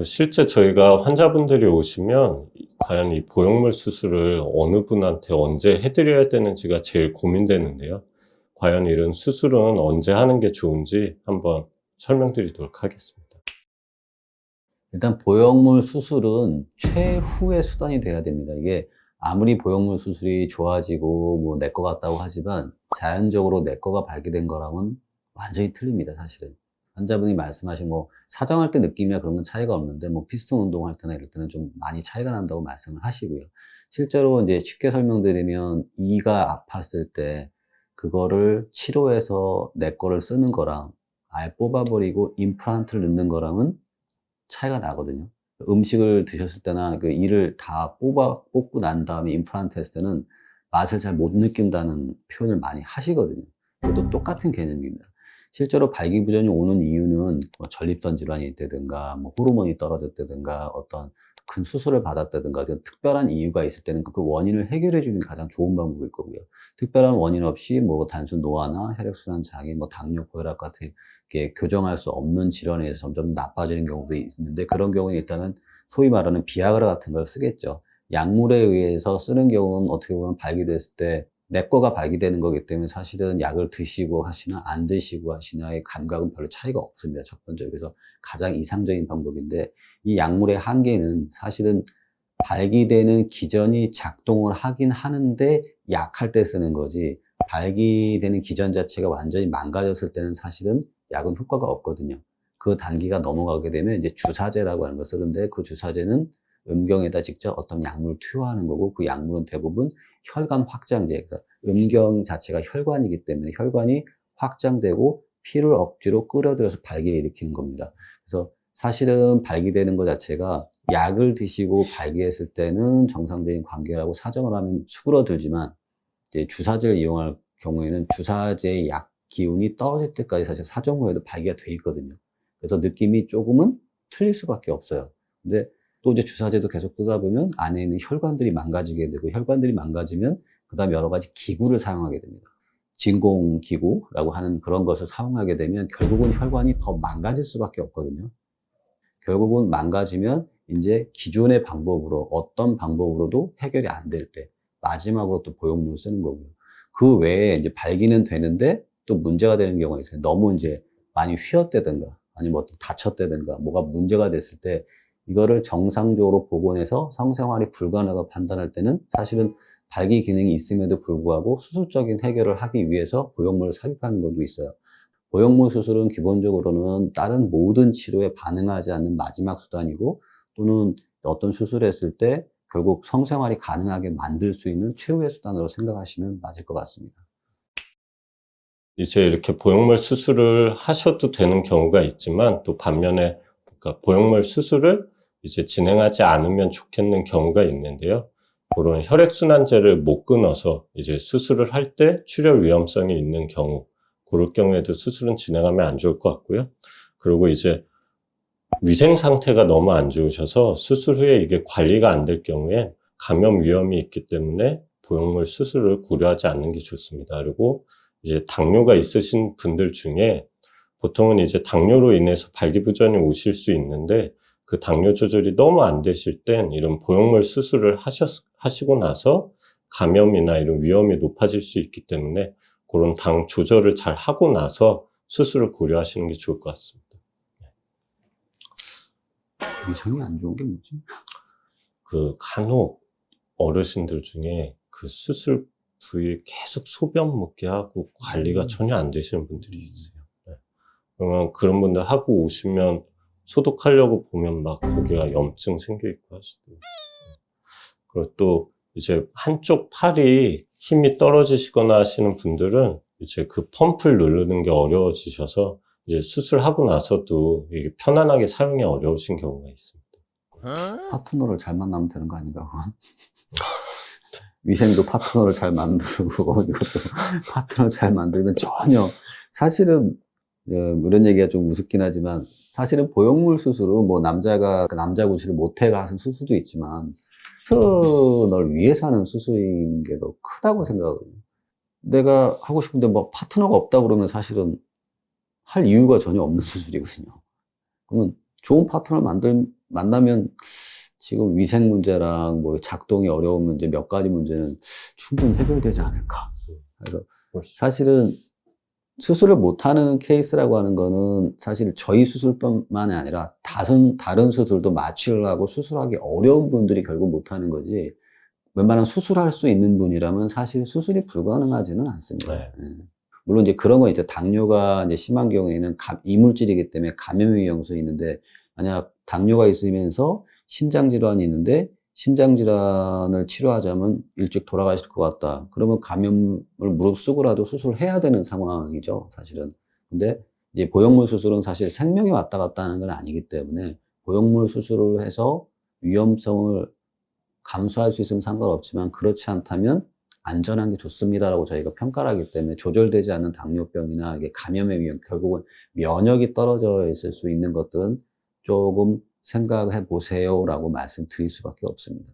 실제 저희가 환자분들이 오시면 과연 이 보형물 수술을 어느 분한테 언제 해드려야 되는지가 제일 고민되는데요. 과연 이런 수술은 언제 하는 게 좋은지 한번 설명드리도록 하겠습니다. 일단 보형물 수술은 최후의 수단이 돼야 됩니다. 이게 아무리 보형물 수술이 좋아지고 뭐 내 것 같다고 하지만 자연적으로 내 거가 발기된 거랑은 완전히 틀립니다, 사실은. 환자분이 말씀하신 뭐 사정할 때 느낌이나 그런 건 차이가 없는데 뭐 피스톤 운동할 때나 이럴 때는 좀 많이 차이가 난다고 말씀을 하시고요. 실제로 이제 쉽게 설명드리면 이가 아팠을 때 그거를 치료해서 내 거를 쓰는 거랑 아예 뽑아버리고 임플란트를 넣는 거랑은 차이가 나거든요. 음식을 드셨을 때나 그 이를 다 뽑고 난 다음에 임플란트 했을 때는 맛을 잘 못 느낀다는 표현을 많이 하시거든요. 그것도 똑같은 개념입니다. 실제로 발기부전이 오는 이유는 뭐 전립선 질환이 있다든가 뭐 호르몬이 떨어졌다든가 어떤 큰 수술을 받았다든가 특별한 이유가 있을 때는 그 원인을 해결해 주는 게 가장 좋은 방법일 거고요. 특별한 원인 없이 뭐 단순 노화나 혈액순환 장애, 뭐 당뇨, 고혈압 같은 게 교정할 수 없는 질환에 의해서 점점 나빠지는 경우도 있는데 그런 경우는 일단은 소위 말하는 비아그라 같은 걸 쓰겠죠. 약물에 의해서 쓰는 경우는 어떻게 보면 발기됐을 때 내 거가 발기되는 거기 때문에 사실은 약을 드시고 하시나 안 드시고 하시나의 감각은 별로 차이가 없습니다. 첫 번째로. 그래서 가장 이상적인 방법인데 이 약물의 한계는 사실은 발기되는 기전이 작동을 하긴 하는데 약할 때 쓰는 거지 발기되는 기전 자체가 완전히 망가졌을 때는 사실은 약은 효과가 없거든요. 그 단기가 넘어가게 되면 이제 주사제라고 하는 걸 쓰는데 그 주사제는 음경에다 직접 어떤 약물을 투여하는 거고 그 약물은 대부분 혈관 확장제, 그러니까 음경 자체가 혈관이기 때문에 혈관이 확장되고 피를 억지로 끌어들여서 발기를 일으키는 겁니다. 그래서 사실은 발기되는 것 자체가 약을 드시고 발기했을 때는 정상적인 관계라고 사정을 하면 수그러들지만 이제 주사제를 이용할 경우에는 주사제의 약 기운이 떨어질 때까지 사실 사정 후에도 발기가 돼 있거든요. 그래서 느낌이 조금은 틀릴 수밖에 없어요. 근데 또 이제 주사제도 계속 뜨다 보면 안에 있는 혈관들이 망가지게 되고 혈관들이 망가지면 그다음 여러 가지 기구를 사용하게 됩니다. 진공기구라고 하는 그런 것을 사용하게 되면 결국은 혈관이 더 망가질 수밖에 없거든요. 결국은 망가지면 이제 기존의 방법으로 어떤 방법으로도 해결이 안 될 때 마지막으로 또 보형물을 쓰는 거고요. 그 외에 이제 발기는 되는데 또 문제가 되는 경우가 있어요. 너무 이제 많이 휘었다든가 아니면 어떤 다쳤다든가 뭐가 문제가 됐을 때 이거를 정상적으로 복원해서 성생활이 불가능하다고 판단할 때는 사실은 발기 기능이 있음에도 불구하고 수술적인 해결을 하기 위해서 보형물을 삽입하는 경우도 있어요. 보형물 수술은 기본적으로는 다른 모든 치료에 반응하지 않는 마지막 수단이고 또는 어떤 수술을 했을 때 결국 성생활이 가능하게 만들 수 있는 최후의 수단으로 생각하시면 맞을 것 같습니다. 이제 이렇게 보형물 수술을 하셔도 되는 경우가 있지만 또 반면에 그러니까 보형물 수술을 이제 진행하지 않으면 좋겠는 경우가 있는데요. 그런 혈액순환제를 못 끊어서 이제 수술을 할 때 출혈 위험성이 있는 경우, 그럴 경우에도 수술은 진행하면 안 좋을 것 같고요. 그리고 이제 위생 상태가 너무 안 좋으셔서 수술 후에 이게 관리가 안 될 경우에 감염 위험이 있기 때문에 보형물 수술을 고려하지 않는 게 좋습니다. 그리고 이제 당뇨가 있으신 분들 중에 보통은 이제 당뇨로 인해서 발기부전이 오실 수 있는데 그 당뇨 조절이 너무 안 되실 땐 이런 보형물 수술을 하시고 나서 감염이나 이런 위험이 높아질 수 있기 때문에 그런 당 조절을 잘 하고 나서 수술을 고려하시는 게 좋을 것 같습니다. 위생이 안 좋은 게 뭐지? 간혹 어르신들 중에 그 수술 부위에 계속 소변 묻게 하고 관리가 전혀 안 되시는 분들이 있어요. 네. 그러면 그런 분들 하고 오시면 소독하려고 보면 막 거기가 염증 생겨 있고 하시더라고요. 그리고 또 이제 한쪽 팔이 힘이 떨어지시거나 하시는 분들은 이제 그 펌프를 누르는 게 어려워지셔서 이제 수술하고 나서도 이게 편안하게 사용이 어려우신 경우가 있습니다. 파트너를 잘 만나면 되는 거 아닌가? 위생도 파트너를 잘 만들고 이것도 파트너 잘 만들면 전혀 사실은 이런 얘기가 좀 우습긴 하지만 사실은 보형물 수술은 뭐 남자가 그 남자 구실을 못해가 하는 수술도 있지만 파트너를 위해서 하는 수술인 게 더 크다고 생각하거든요. 내가 하고 싶은데 뭐 파트너가 없다 그러면 사실은 할 이유가 전혀 없는 수술이거든요. 그러면 좋은 파트너를 만나면 지금 위생 문제랑 뭐 작동이 어려운 문제 몇 가지 문제는 충분히 해결되지 않을까. 그래서 사실은 수술을 못하는 케이스라고 하는 거는 사실 저희 수술뿐만이 아니라 다른 수술도 마취를 수술하기 어려운 분들이 결국 못하는 거지, 웬만하면 수술할 수 있는 분이라면 사실 수술이 불가능하지는 않습니다. 네. 예. 물론 이제 그런 건 이제 당뇨가 이제 심한 경우에는 이물질이기 때문에 감염의 위험성이 있는데, 만약 당뇨가 있으면서 심장 질환이 있는데 심장 질환을 치료하자면 일찍 돌아가실 것 같다. 그러면 감염을 무릅쓰고라도 수술을 해야 되는 상황이죠, 사실은. 근데 이제 보형물 수술은 사실 생명이 왔다 갔다 하는 건 아니기 때문에 보형물 수술을 해서 위험성을 감수할 수 있으면 상관없지만, 그렇지 않다면 안전한 게 좋습니다라고 저희가 평가를 하기 때문에, 조절되지 않는 당뇨병이나 이게 감염의 위험, 결국은 면역이 떨어져 있을 수 있는 것들은 조금 생각해 보세요라고 말씀드릴 수밖에 없습니다.